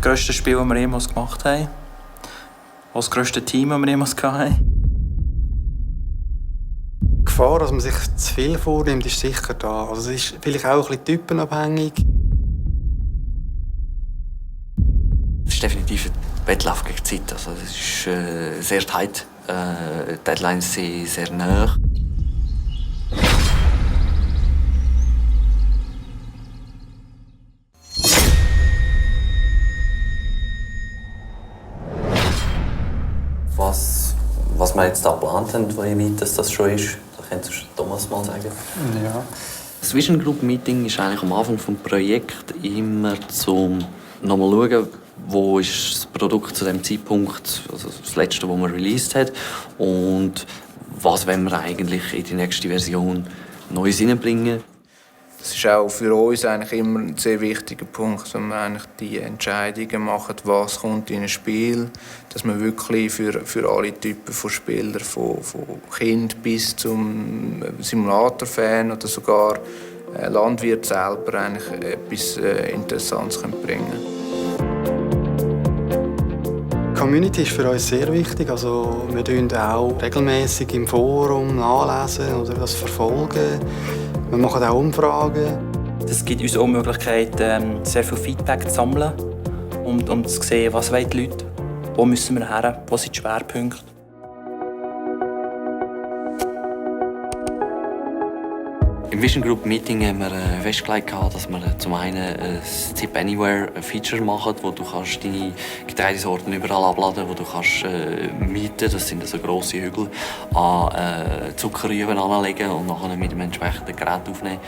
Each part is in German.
grösste Spiel, das wir jemals gemacht haben. Auch das grösste Team, das wir jemals hatten. Die Gefahr, dass man sich zu viel vornimmt, ist sicher da. Also es ist vielleicht auch ein bisschen typenabhängig. Es ist definitiv ein Wettlauf gegen die Zeit. Also es ist sehr tight. Die Deadlines sind sehr nah. Was wir jetzt da geplant haben, wie weit das schon ist, das könnte Thomas mal sagen. Ja. Das Vision Group Meeting ist eigentlich am Anfang des Projekts immer zum nochmal schauen, wo ist das Produkt zu dem Zeitpunkt, also das letzte, das man released hat, und was wollen wir eigentlich in die nächste Version Neues hineinbringen. Das ist auch für uns eigentlich immer ein sehr wichtiger Punkt, wenn wir eigentlich die Entscheidungen machen, was kommt in ein Spiel, dass man wirklich für alle Typen von Spielern, von Kind bis zum Simulator-Fan oder sogar Landwirt selber eigentlich etwas Interessantes bringen können. Die Community ist für uns sehr wichtig. Also wir tun auch regelmäßig im Forum nachlesen oder das verfolgen. Wir machen auch Umfragen. Das gibt uns auch die Möglichkeit, sehr viel Feedback zu sammeln, um zu sehen, was wollen die Leute, wo müssen wir hin, wo sind die Schwerpunkte. Im Vision Group Meeting haben wir festgelegt, dass wir zum einen ein Tip Anywhere Feature machen, wo du deine Getreidesorten überall abladen kannst, wo du mieten, das sind so grosse Hügel, an Zuckerrüben anlegen und nachher mit dem entsprechenden Gerät aufnehmen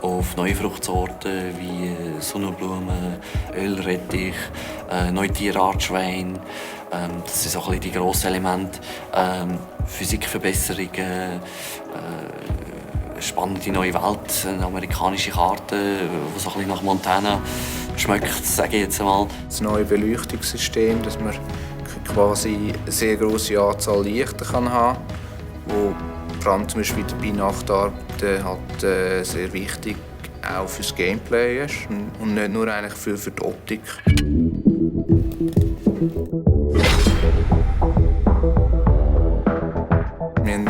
auf neue Fruchtsorten wie Sonnenblumen, Ölrettich, neue Tierart Schwein. Das sind so ein bisschen die grossen Elemente. Physikverbesserungen, spannende neue Welt, eine amerikanische Karte, die so ein bisschen nach Montana schmeckt, sage ich jetzt einmal. Das neue Beleuchtungssystem, dass man quasi eine sehr grosse Anzahl Lichter haben kann, wo vor allem zum Beispiel bei Nachtarbeiten halt sehr wichtig auch fürs Gameplay ist und nicht nur eigentlich für die Optik. Wir haben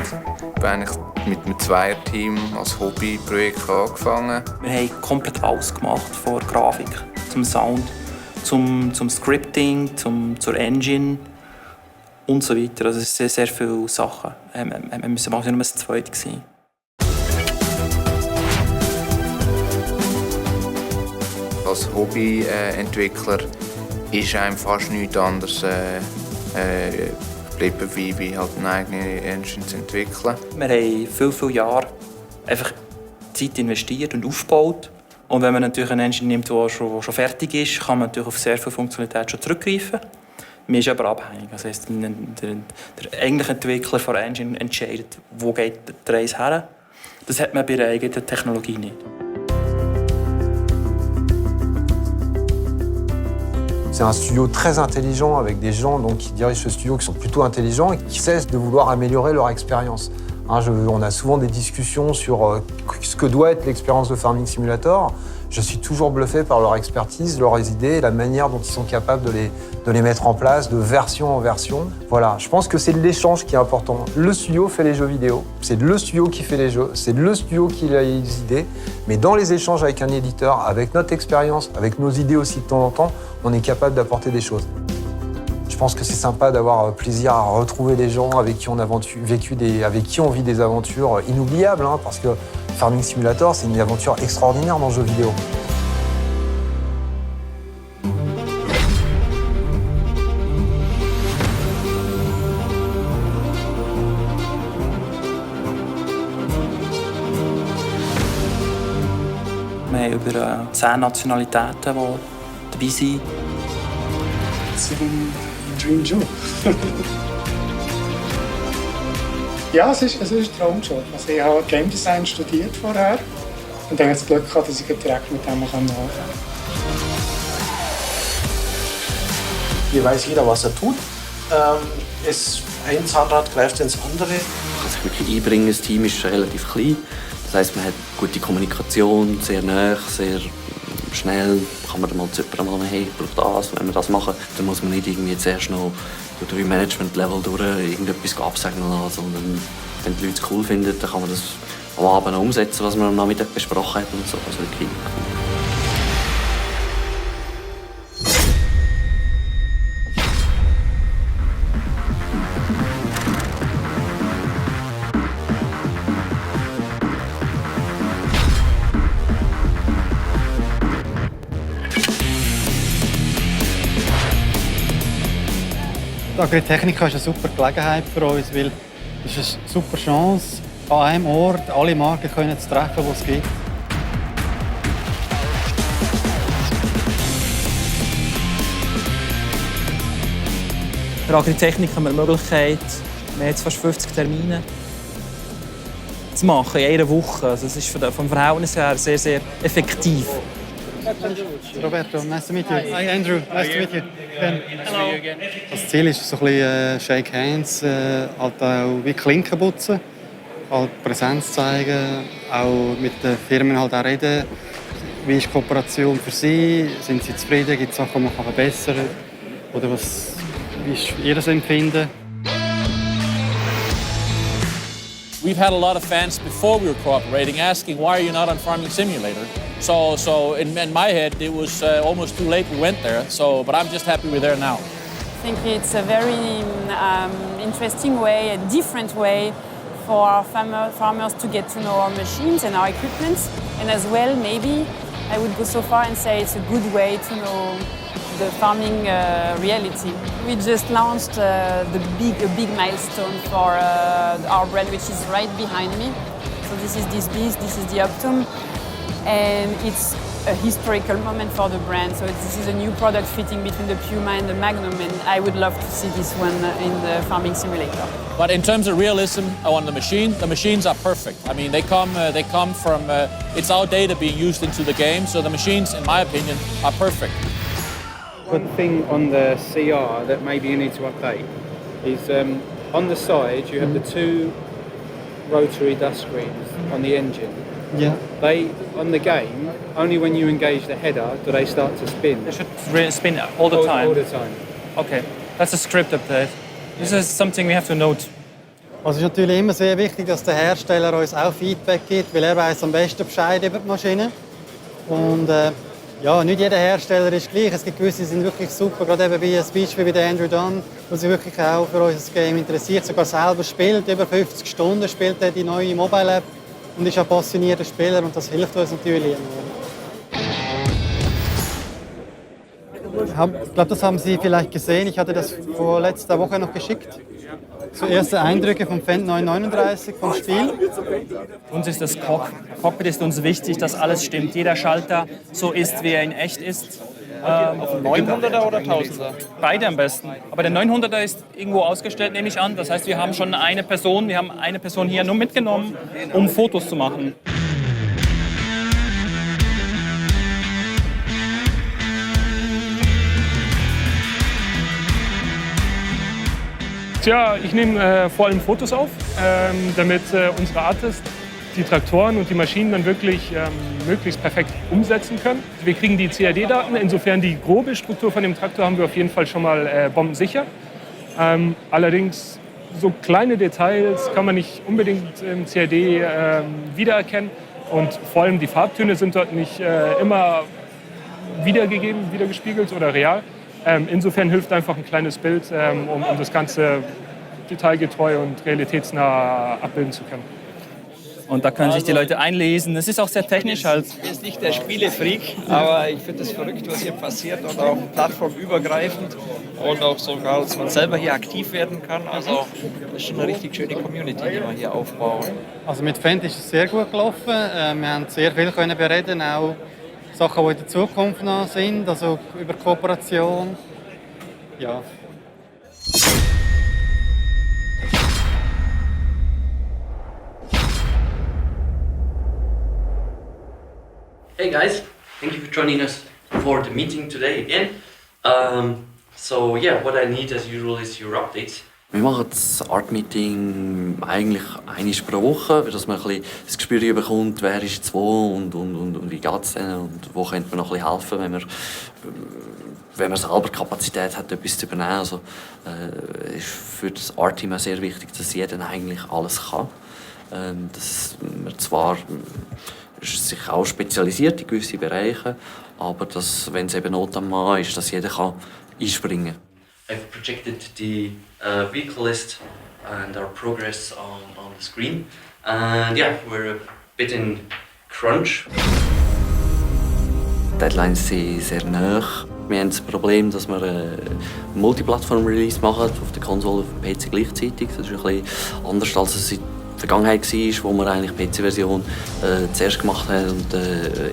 eigentlich mit einem Zweierteam als Hobbyprojekt angefangen. Wir haben komplett alles gemacht, von der Grafik zum Sound, zum Scripting, zur Engine und so weiter. Also es sind sehr viele Sachen. Wir müssen nur das Zweite sein. Als Hobbyentwickler ist einem fast nichts anderes geblieben, wie halt eine eigene Engine zu entwickeln. Wir haben viele Jahre einfach Zeit investiert und aufgebaut. Und wenn man natürlich eine Engine nimmt, die schon fertig ist, kann man natürlich auf sehr viel Funktionalität schon zurückgreifen. Man ist aber abhängig. Das heisst, der eigentliche Entwickler von der Engine entscheidet, wo geht die Reise her. Das hat man bei der eigenen Technologie nicht. C'est un studio très intelligent avec des gens donc, qui dirigent ce studio qui sont plutôt intelligents et qui cessent de vouloir améliorer leur expérience. On a souvent des discussions sur ce que doit être l'expérience de Farming Simulator. Je suis toujours bluffé par leur expertise, leurs idées, la manière dont ils sont capables de les mettre en place, de version en version. Voilà, je pense que c'est l'échange qui est important. Le studio fait les jeux vidéo, c'est le studio qui fait les jeux, c'est le studio qui a les idées. Mais dans les échanges avec un éditeur, avec notre expérience, avec nos idées aussi de temps en temps, on est capable d'apporter des choses. Je pense que c'est sympa d'avoir plaisir à retrouver des gens avec qui on a avec qui on vit des aventures inoubliables, hein, parce que Farming Simulator, c'est une aventure extraordinaire dans le jeu vidéo. Wir haben über 10 Nationalitäten, die dabei sind. C'est mon Dream Job. Ja, es ist ein Traumjob. Also ich habe Game Design studiert vorher und dann das Glück gehabt, dass ich direkt mit dem anfangen kann. Hier weiß jeder, was er tut. Ein Zahnrad greift ins andere. Man kann sich wirklich einbringen. Das Team ist relativ klein. Das heisst, man hat gute Kommunikation, sehr nah, sehr schnell, kann man mal zippern, hey, ich brauche das, wenn wir das machen, dann muss man nicht irgendwie zuerst noch durch 3 Management-Level durch irgendetwas absegnen lassen, sondern wenn die Leute es cool finden, dann kann man das am Abend umsetzen, was man am Nachmittag besprochen hat und so. Also wirklich cool. Die Agritechnica ist eine super Gelegenheit für uns, weil es ist eine super Chance, an einem Ort alle Marken zu treffen, die es gibt. Für Agritechnik haben wir die Möglichkeit, wir haben jetzt fast 50 Termine zu machen in einer Woche. Also es ist vom Verhältnis her sehr, sehr effektiv. Roberto, nice to meet you. Hi Andrew, nice to meet you. Hello. Das Ziel ist so ein bisschen Shake Hands, halt auch wie Klinken putzen, halt Präsenz zeigen, auch mit den Firmen halt auch reden. Wie ist die Kooperation für sie? Sind sie zufrieden? Gibt es Sachen, die man verbessern kann? Oder wie ist Ihr Empfinden? We've had a lot of fans before we were cooperating asking, why are you not on Farming Simulator? So in my head, it was almost too late we went there, but I'm just happy we're there now. I think it's a very interesting way, a different way for our farmers to get to know our machines and our equipment. And as well, maybe I would go so far and say it's a good way to know the farming reality. We just launched a big milestone for our brand, which is right behind me. So this is this beast, this is the Optum, and it's a historical moment for the brand. So this is a new product fitting between the Puma and the Magnum, and I would love to see this one in the Farming Simulator. But in terms of realism on the machines are perfect. I mean, they come from, it's our data being used into the game, so the machines, in my opinion, are perfect. One thing on the CR that maybe you need to update is on the side you have the 2 rotary dust screens on the engine. Yeah. They, on the game, only when you engage the header do they start to spin. They should spin all the time. All the time. Okay, that's a script update. This is something we have to note. Also es ist natürlich immer sehr wichtig, dass der Hersteller uns auch Feedback gibt, weil er weiß am besten Bescheid über die Maschine. Und ja, nicht jeder Hersteller ist gleich. Es gibt gewisse, die sind wirklich super, gerade eben wie ein Beispiel wie der Andrew Dunn, der sich wirklich auch für unser Game interessiert, sogar selber spielt. Über 50 Stunden spielt er die neue Mobile App und ist ein passionierter Spieler und das hilft uns natürlich. Ich glaube, das haben Sie vielleicht gesehen. Ich hatte das vor letzter Woche noch geschickt. So erste Eindrücke vom Fendt 939 vom Spiel. Uns ist das Cockpit ist uns wichtig, dass alles stimmt. Jeder Schalter so ist, wie er in echt ist. Auf 900er oder 1000er? Beide am besten. Aber der 900er ist irgendwo ausgestellt, nehme ich an. Das heißt, wir haben eine Person hier nur mitgenommen, um Fotos zu machen. Tja, ich nehme vor allem Fotos auf, damit unsere Artists die Traktoren und die Maschinen dann wirklich möglichst perfekt umsetzen können. Wir kriegen die CAD-Daten, insofern die grobe Struktur von dem Traktor haben wir auf jeden Fall schon mal bombensicher. Allerdings so kleine Details kann man nicht unbedingt im CAD wiedererkennen und vor allem die Farbtöne sind dort nicht immer wiedergespiegelt oder real. Insofern hilft einfach ein kleines Bild, um das Ganze detailgetreu und realitätsnah abbilden zu können. Und da können sich die Leute einlesen. Es ist auch sehr technisch halt. Ich bin jetzt nicht der Spielefreak, aber ich finde es verrückt, was hier passiert und auch plattformübergreifend und auch sogar, dass man selber hier aktiv werden kann. Also das ist schon eine richtig schöne Community, die wir hier aufbauen. Also mit Fendt ist es sehr gut gelaufen. Wir haben sehr viel bereden, auch Sachen, die in der Zukunft noch sind, also über Kooperation. Ja. Hey guys, thank you for joining us for the meeting today again. So yeah, what I need as usual is your updates. Wir machen das Art-Meeting eigentlich einmal pro Woche, dass man ein bisschen das Gespür bekommt, wer ist jetzt wo und wie geht es denen und wo könnte man noch ein bisschen helfen, wenn man selber Kapazität hat, etwas zu übernehmen. Also, ist für das Art-Team auch sehr wichtig, dass jeder eigentlich alles kann. Dass man zwar sich auch spezialisiert in gewisse Bereiche, aber dass, wenn es eben Not am Mann ist, dass jeder kann einspringen kann. I've projected the vehicle list and our progress on the screen. And yeah, we're a bit in crunch. Die Deadlines sind sehr nah. Wir haben das Problem, dass wir einen Multiplattform-Release machen, auf der Konsole und auf dem PC gleichzeitig. Das ist ein bisschen anders, als es in der Vergangenheit war, wo wir eigentlich die PC-Version zuerst gemacht haben und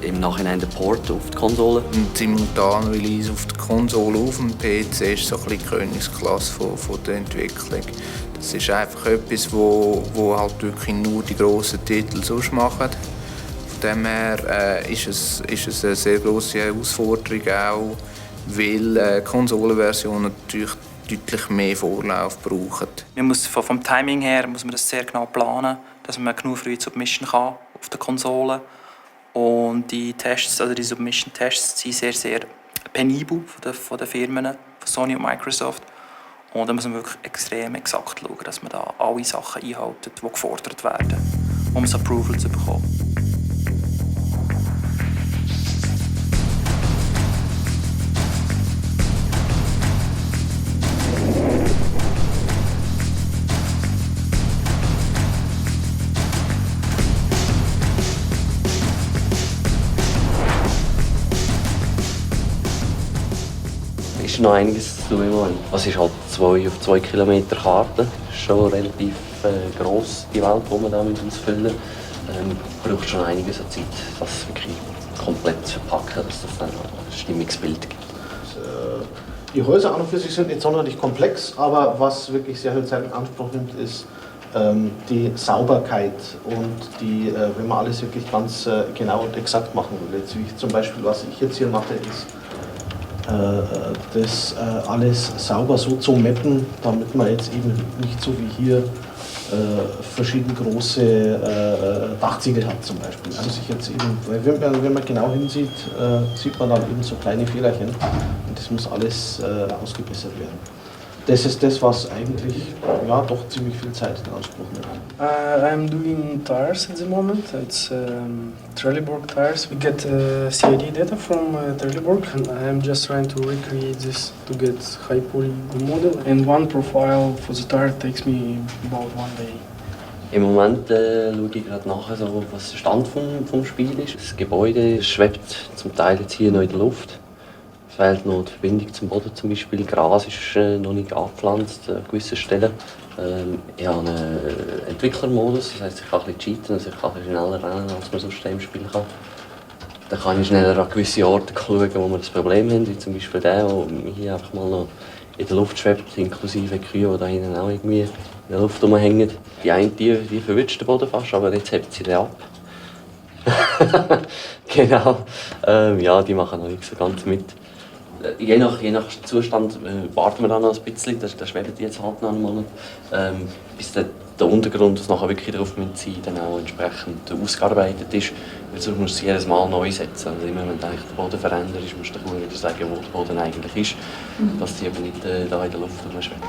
im Nachhinein den Port auf die Konsole. Ein simultaner Release auf der Konsole auf dem PC ist so ein bisschen die Königsklasse von der Entwicklung. Das ist einfach etwas, wo halt wirklich nur die grossen Titel sonst machen. Von dem her ist es eine sehr grosse Herausforderung auch, weil Konsolenversionen natürlich deutlich mehr Vorlauf brauchen. Vom Timing her muss man das sehr genau planen, dass man genug früh Submission kann auf der Konsole. Und die Tests, also die Submission-Tests, sind sehr, sehr penibel von den Firmen, von Sony und Microsoft. Und da muss man wirklich extrem exakt schauen, dass man da alle Sachen einhält, die gefordert werden, um das Approval zu bekommen. Es ist noch einiges zu tun im Moment. Es ist halt 2 auf 2 Kilometer Karte. Das ist schon relativ gross, die Welt, die man da ausfüllen muss. Braucht schon einiges an Zeit, das wirklich komplett zu verpacken, dass das dann ein Stimmungsbild gibt. Die Häuser an und für sich sind nicht sonderlich komplex, aber was wirklich sehr viel Zeit in Anspruch nimmt, ist die Sauberkeit und die, wenn man alles wirklich ganz genau und exakt machen will. Jetzt, wie zum Beispiel, was ich jetzt hier mache, ist das alles sauber so zu mappen, damit man jetzt eben nicht so wie hier verschiedene große Dachziegel hat zum Beispiel. Also sich jetzt eben, wenn man genau hinsieht, sieht man dann eben so kleine Fehlerchen und das muss alles ausgebessert werden. Das ist das, was eigentlich ja, doch ziemlich viel Zeit in Anspruch nimmt. I'm doing tires at the moment. It's Trelleborg tires. We get CID data from Trelleborg, and I'm just trying to recreate this to get high poly model. And one profile for the tire takes me about 1 day. Im Moment schaue ich gerade nach, so, was der Stand vom Spiel ist. Das Gebäude schwebt zum Teil jetzt hier noch in der Luft. Es fehlt noch die Verbindung zum Boden zum Beispiel. Gras ist noch nicht angepflanzt an gewissen Stellen. Ich habe einen Entwicklermodus, das heisst, ich kann ein bisschen cheaten, also ich kann ein bisschen schneller rennen, als man sonst im Spiel kann. Dann kann ich schneller an gewisse Orte schauen, wo wir das Problem haben, wie zum Beispiel der hier einfach mal noch in der Luft schwebt, inklusive Kühe, die da hinten auch irgendwie in der Luft rumhängen. Die eine die verwünscht den Boden fast, aber jetzt hebt sie den ab. Genau, ja, die machen noch nicht so ganz mit. Je nach Zustand warten wir dann noch ein bisschen, da schweben die jetzt halt noch einen Monat, bis der Untergrund, das nachher wirklich darauf sein müssen, dann auch entsprechend ausgearbeitet ist. Weil sonst musst du jedes Mal neu setzen. Also immer wenn der Boden verändert ist, musst du wieder sagen, wo der Boden eigentlich ist, dass die eben nicht da in der Luft rumschweben.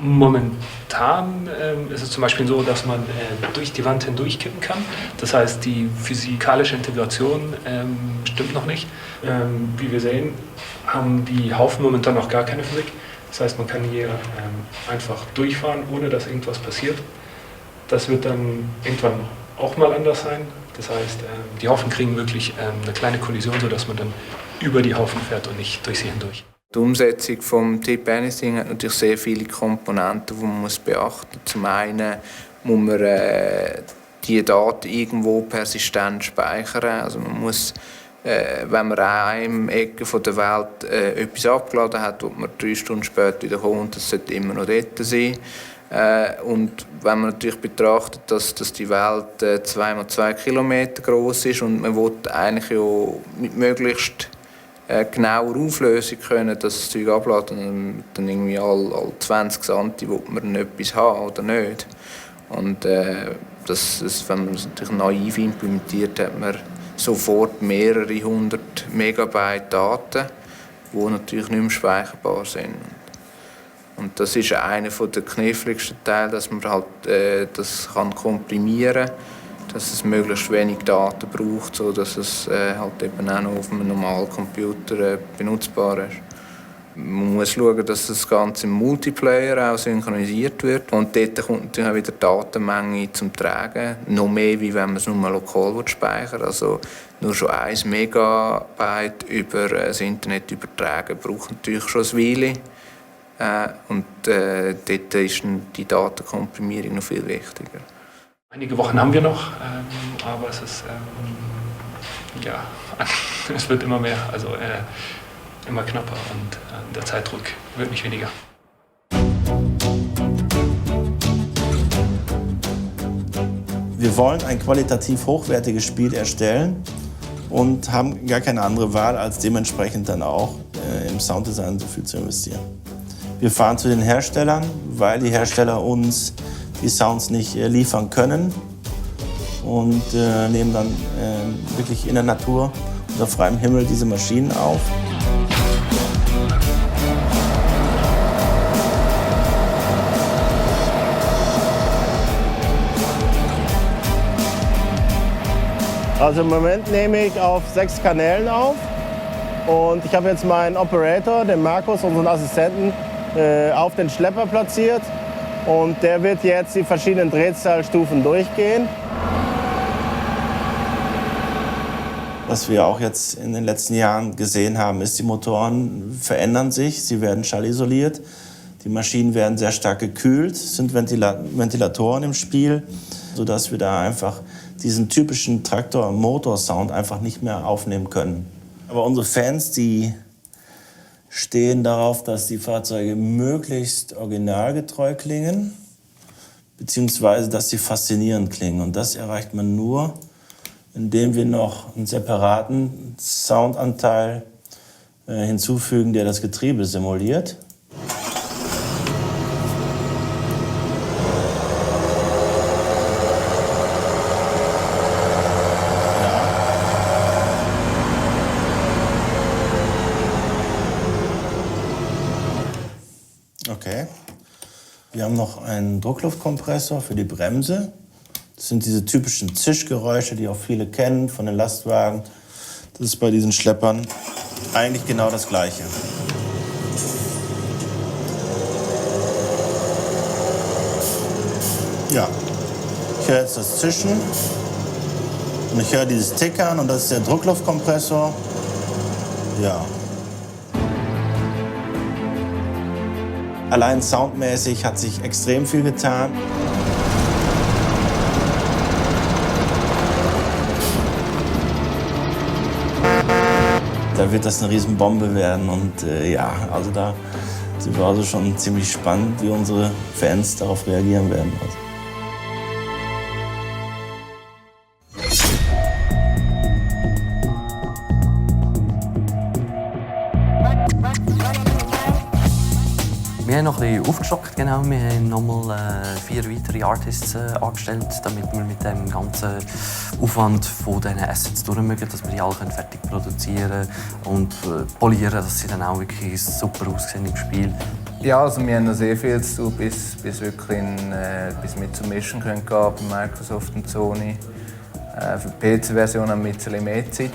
Momentan ist es zum Beispiel so, dass man durch die Wand hindurch kippen kann. Das heißt, die physikalische Integration stimmt noch nicht. Wie wir sehen, haben die Haufen momentan noch gar keine Physik. Das heißt, man kann hier einfach durchfahren, ohne dass irgendwas passiert. Das wird dann irgendwann auch mal anders sein. Das heißt, die Haufen kriegen wirklich eine kleine Kollision, sodass man dann über die Haufen fährt und nicht durch sie hindurch. Die Umsetzung des Tip Anything hat natürlich sehr viele Komponenten, die man beachten muss. Zum einen muss man die Daten irgendwo persistent speichern. Also man muss wenn man an einer Ecke der Welt etwas abgeladen hat, wird man 3 Stunden später wieder kommen und das sollte immer noch dort sein. Und wenn man natürlich betrachtet, dass die Welt 2x2 Kilometer groß ist und man will eigentlich ja mit möglichst genauer Auflösung können, das Zeug abladen, dann irgendwie alle 20 Santi will man etwas haben oder nicht. Und wenn man es natürlich naiv implementiert, hat man sofort mehrere 100 Megabyte Daten, die natürlich nicht mehr speicherbar sind. Und das ist einer der kniffligsten Teile, dass man halt das kann komprimieren kann, dass es möglichst wenig Daten braucht, sodass es halt eben auch noch auf einem normalen Computer benutzbar ist. Man muss schauen, dass das Ganze im Multiplayer auch synchronisiert wird. Und dort kommt natürlich auch wieder die Datenmenge zum Tragen. Noch mehr, wie wenn man es nur lokal speichern will. Also nur schon 1 Megabyte über das Internet übertragen braucht natürlich schon ein Weile. Und dort ist die Datenkomprimierung noch viel wichtiger. Einige Wochen haben wir noch, aber es ist, es wird immer mehr, also immer knapper und der Zeitdruck wird nicht weniger. Wir wollen ein qualitativ hochwertiges Spiel erstellen und haben gar keine andere Wahl, als dementsprechend dann auch im Sounddesign so viel zu investieren. Wir fahren zu den Herstellern, weil die Hersteller uns die Sounds nicht liefern können und nehmen dann wirklich in der Natur unter freiem Himmel diese Maschinen auf. Also im Moment nehme ich auf 6 Kanälen auf und ich habe jetzt meinen Operator, den Markus, unseren Assistenten, auf den Schlepper platziert und der wird jetzt die verschiedenen Drehzahlstufen durchgehen. Was wir auch jetzt in den letzten Jahren gesehen haben, ist, die Motoren verändern sich, sie werden schallisoliert, die Maschinen werden sehr stark gekühlt, es sind Ventilatoren im Spiel, sodass wir da einfach diesen typischen Traktor-Motor-Sound einfach nicht mehr aufnehmen können. Aber unsere Fans, die stehen darauf, dass die Fahrzeuge möglichst originalgetreu klingen, beziehungsweise dass sie faszinierend klingen. Und das erreicht man nur, indem wir noch einen separaten Soundanteil hinzufügen, der das Getriebe simuliert. Okay. Wir haben noch einen Druckluftkompressor für die Bremse. Das sind diese typischen Zischgeräusche, die auch viele kennen von den Lastwagen. Das ist bei diesen Schleppern eigentlich genau das Gleiche. Ja, ich höre jetzt das Zischen und ich höre dieses Tickern und das ist der Druckluftkompressor. Ja. Allein soundmäßig hat sich extrem viel getan. Da wird das eine Riesenbombe werden und also da sind wir also schon ziemlich spannend, wie unsere Fans darauf reagieren werden. Wir haben noch ein bisschen aufgestockt, genau. Wir haben nochmal 4 weitere Artists angestellt, damit wir mit dem ganzen Aufwand von diesen Assets durch mögen, dass wir die alle fertig produzieren und polieren, dass sie dann auch wirklich super aussehen im Spiel. Ja, also wir haben noch sehr viel zu tun, bis wir zur Mission gehen können bei Microsoft und Sony. Für die PC-Version haben wir ein bisschen mehr Zeit.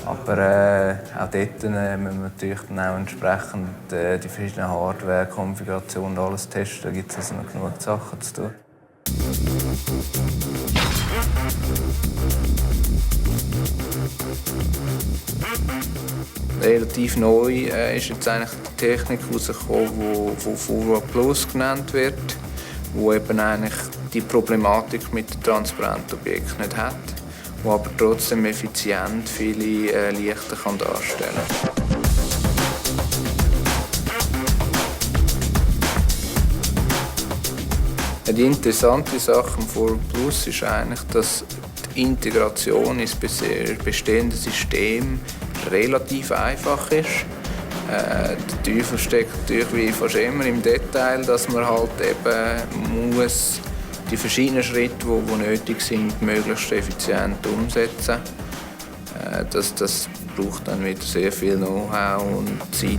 Aber auch dort müssen wir natürlich dann auch entsprechend die verschiedenen Hardware-Konfigurationen und alles testen. Da gibt es also noch genug Sachen zu tun. Relativ neu ist jetzt eigentlich die Technik herausgekommen, die Forward Plus genannt wird, die eben eigentlich die Problematik mit den transparenten Objekten nicht hat. die aber trotzdem effizient viele Lichter darstellen kann. Die interessante Sache am Forum Plus ist eigentlich, dass die Integration ins bestehende System relativ einfach ist. Der Teufel steckt natürlich wie fast immer im Detail, dass man halt eben muss die verschiedenen Schritte, die nötig sind, möglichst effizient umsetzen. Das braucht dann wieder sehr viel Know-how und Zeit.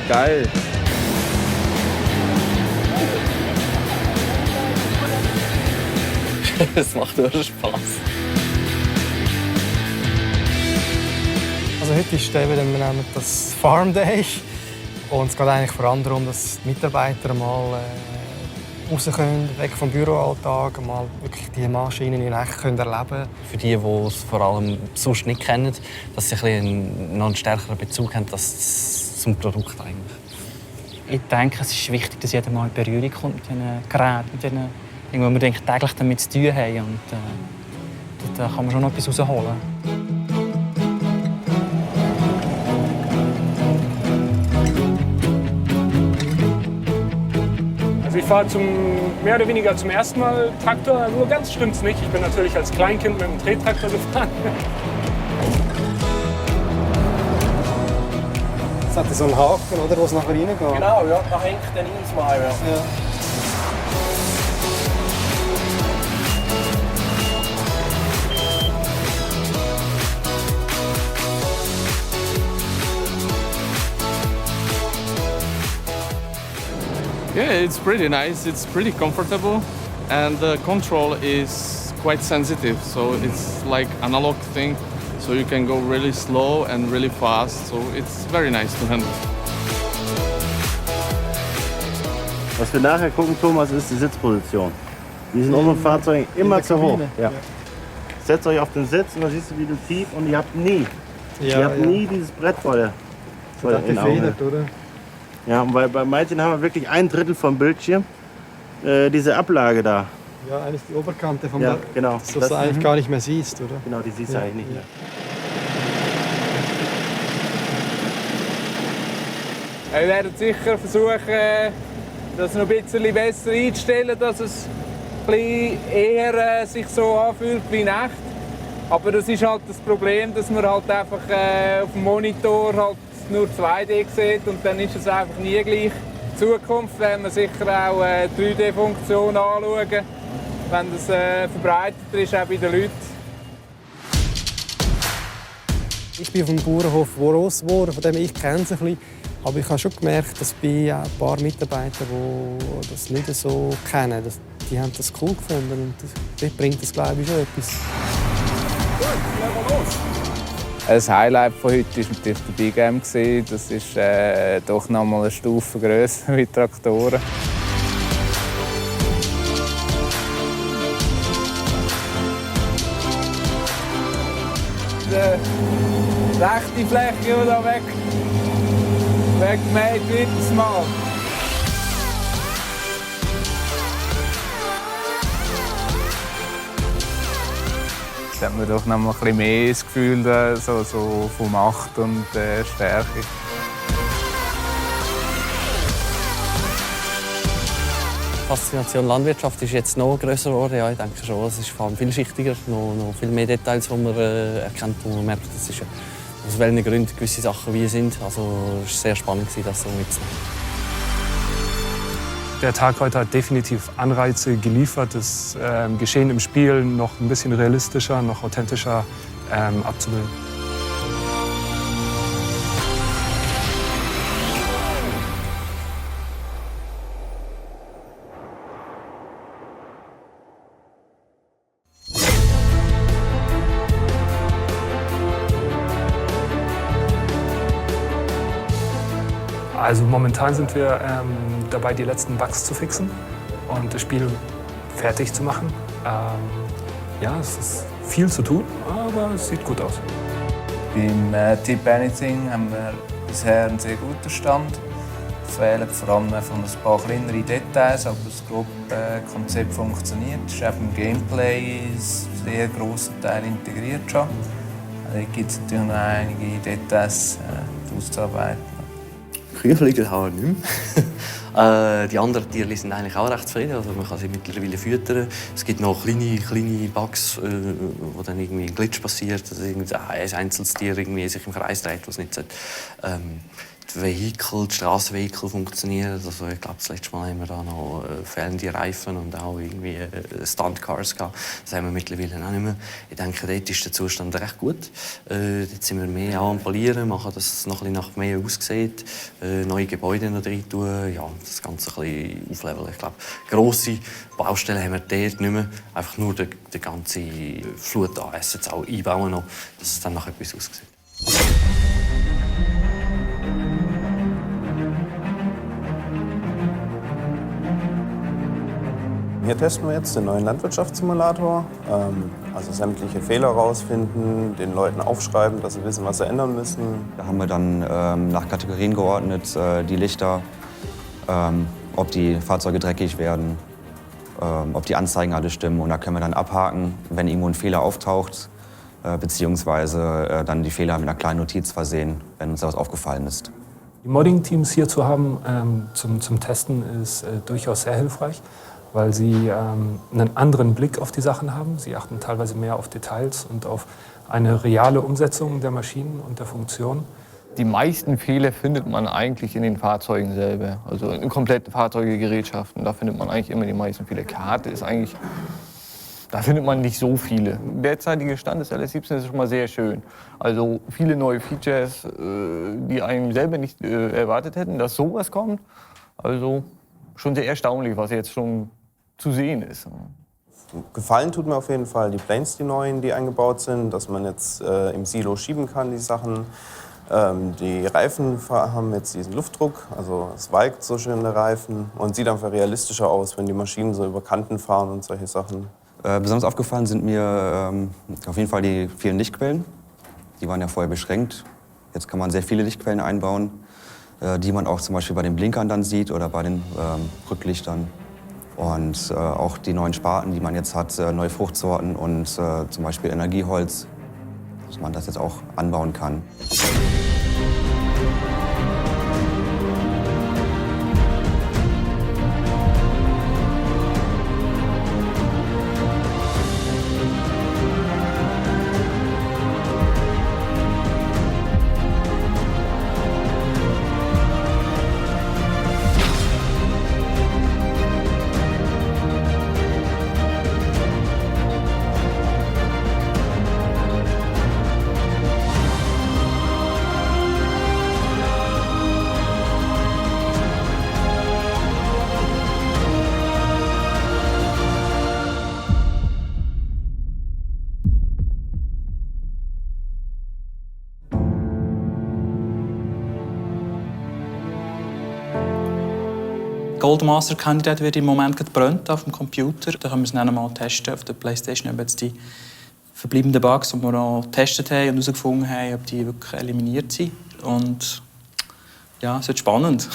Geil. Es macht nur Spaß. Also heute ist wir nennen das Farm Day. Und es geht eigentlich vor allem darum, dass die Mitarbeiter mal raus können, weg vom Büroalltag, mal wirklich die Maschinen in echt erleben können. Für die, die es vor allem sonst nicht kennen, dass sie noch einen stärkeren Bezug haben zum Produkt eigentlich. Ich denke, es ist wichtig, dass jeder mal in Berührung kommt mit diesen Geräten, mit denen, wo wir täglich damit zu tun haben. Und da kann man schon noch etwas rausholen. Also ich fahre mehr oder weniger zum ersten Mal Traktor. Nur ganz stimmt's nicht. Ich bin natürlich als Kleinkind mit dem Drehtraktor gefahren. Es hat so einen Haken, oder, wo es nachher reingeht. Genau, ja, da hängt dann ins Mal. Ja. Yeah, it's pretty nice. It's pretty comfortable, and the control is quite sensitive. So it's like analog thing. So you can go really slow and really fast. So it's very nice to handle. Was wir nachher gucken, Thomas, ist die Sitzposition. Die ist in unseren Fahrzeugen immer zu hoch. Ja. Setzt euch auf den Sitz und dann siehst du, wie du tief und ihr habt nie dieses Brett vor den Augen. Oder? Ja, weil bei manchen haben wir wirklich 1/3 vom Bildschirm diese Ablage da. Ja, eigentlich die Oberkante vom genau. dass du eigentlich gar nicht mehr siehst, oder? Genau, die siehst du eigentlich nicht mehr. Wir werden sicher versuchen, das noch ein bisschen besser einzustellen, dass es ein bisschen eher sich so anfühlt wie Nacht. Aber das ist halt das Problem, dass man halt einfach auf dem Monitor halt nur 2D sieht und dann ist es einfach nie gleich. In Zukunft werden wir sicher auch 3D-Funktion anschauen, wenn das verbreiteter ist, auch bei den Leuten. Ich bin auf dem Bauernhof groß geworden, von dem ich kenne es ein bisschen. Aber ich habe schon gemerkt, dass bei ein paar Mitarbeitern, die das nicht so kennen, die haben das cool gefunden. Und das bringt das, glaube ich, schon etwas. Das Highlight von heute war natürlich der Big M. Das ist doch noch mal eine Stufe grösser wie Traktoren. Die rechte Fläche, die hier weggemäht wird, das Mal. Da hat man doch noch mal ein bisschen mehr das Gefühl so von Macht und Stärke. Die Faszination Landwirtschaft ist jetzt noch grösser geworden. Ja, ich denke schon, es ist vor allem vielschichtiger, noch viel mehr Details, die man erkennt, wo man merkt, das ist, aus welchen Gründen gewisse Sachen wie sind. Also es war sehr spannend, das so mitzunehmen. Der Tag heute hat definitiv Anreize geliefert, das Geschehen im Spiel noch ein bisschen realistischer, noch authentischer abzubilden. Also momentan sind wir dabei, die letzten Bugs zu fixen und das Spiel fertig zu machen. Ja, es ist viel zu tun, aber es sieht gut aus. Beim Tip Anything haben wir bisher einen sehr guten Stand. Es fehlen vor allem von ein paar kleinere Details, aber das grobe Konzept funktioniert. Es ist auch im Gameplay ein sehr grosser Teil integriert schon. Da gibt es natürlich noch einige Details auszuarbeiten. Kühlfliegel haben wir nicht mehr. Die anderen Tiere sind eigentlich auch recht zufrieden. Also man kann sie mittlerweile füttern. Es gibt noch kleine Bugs, wo dann irgendwie ein Glitch passiert, dass ein einzelnes Tier irgendwie sich im Kreis dreht, was nicht sollte. Die Strassenvehikel funktionieren. Also ich glaube, das letzte Mal haben wir da noch fehlende Reifen und auch irgendwie Stuntcars gehabt. Das haben wir mittlerweile auch nicht mehr. Ich denke, dort ist der Zustand recht gut. Jetzt sind wir mehr am Polieren, machen, dass es noch ein bisschen nach mehr aussieht. Neue Gebäude noch rein tun, ja, das Ganze ein bisschen aufleveln. Ich glaube, grosse Baustellen haben wir dort nicht mehr. Einfach nur den ganzen Flut-AS jetzt auch einbauen, noch, dass es dann nach etwas aussieht. Hier testen wir jetzt den neuen Landwirtschaftssimulator. Also sämtliche Fehler rausfinden, den Leuten aufschreiben, dass sie wissen, was sie ändern müssen. Da haben wir dann nach Kategorien geordnet, die Lichter, ob die Fahrzeuge dreckig werden, ob die Anzeigen alle stimmen. Und da können wir dann abhaken, wenn irgendwo ein Fehler auftaucht, beziehungsweise dann die Fehler mit einer kleinen Notiz versehen, wenn uns da was aufgefallen ist. Die Modding-Teams hier zu haben zum Testen ist durchaus sehr hilfreich, weil sie einen anderen Blick auf die Sachen haben. Sie achten teilweise mehr auf Details und auf eine reale Umsetzung der Maschinen und der Funktion. Die meisten Fehler findet man eigentlich in den Fahrzeugen selber, also in kompletten Fahrzeugegerätschaften. Da findet man eigentlich immer die meisten Fehler. Karte ist eigentlich, da findet man nicht so viele. Der derzeitige Stand des LS17 ist schon mal sehr schön. Also viele neue Features, die einem selber nicht erwartet hätten, dass sowas kommt. Also schon sehr erstaunlich, was jetzt schon zu sehen ist. Gefallen tut mir auf jeden Fall die Planes, die neuen, die eingebaut sind, dass man jetzt im Silo schieben kann, die Sachen. Die Reifen haben jetzt diesen Luftdruck, also es walkt so schön der Reifen und sieht einfach realistischer aus, wenn die Maschinen so über Kanten fahren und solche Sachen. Besonders aufgefallen sind mir auf jeden Fall die vielen Lichtquellen. Die waren ja vorher beschränkt. Jetzt kann man sehr viele Lichtquellen einbauen, die man auch zum Beispiel bei den Blinkern dann sieht oder bei den Rücklichtern. Und auch die neuen Sparten, die man jetzt hat, neue Fruchtsorten und zum Beispiel Energieholz, dass man das jetzt auch anbauen kann. Goldmaster Kandidat wird im Moment gebrannt auf dem Computer. Da können wir es dann mal testen auf der PlayStation, ob jetzt die verbleibenden Bugs, die wir noch getestet haben und herausgefunden haben, ob die wirklich eliminiert sind. Und ja, es wird spannend.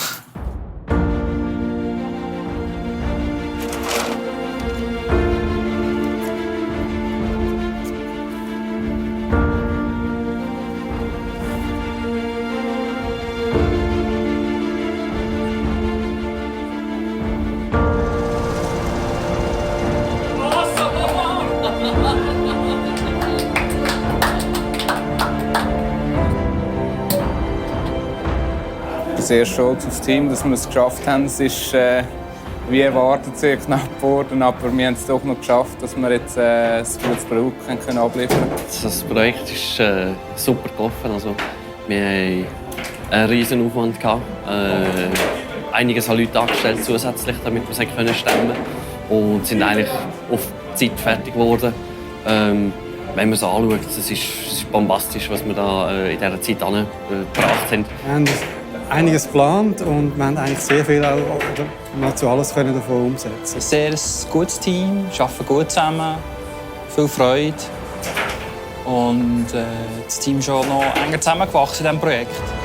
Sehr stolz aufs Team, dass wir es geschafft haben. Es ist wie erwartet sehr knapp geworden, aber wir haben es doch noch geschafft, dass wir jetzt ein gutes Produkt abliefern können. Das Projekt ist super gelaufen. Also, wir hatten einen riesen Aufwand gehabt. Einiges an Leute angestellt zusätzlich, damit wir es stemmen können. Und sind eigentlich auf Zeit fertig geworden. Wenn man es anschaut, es ist bombastisch, was wir da in dieser Zeit angebracht haben. einiges geplant und wir haben eigentlich sehr viel auch nahezu alles können davon umsetzen. Ein sehr gutes Team, wir arbeiten gut zusammen, viel Freude und das Team ist schon noch enger zusammengewachsen in diesem Projekt.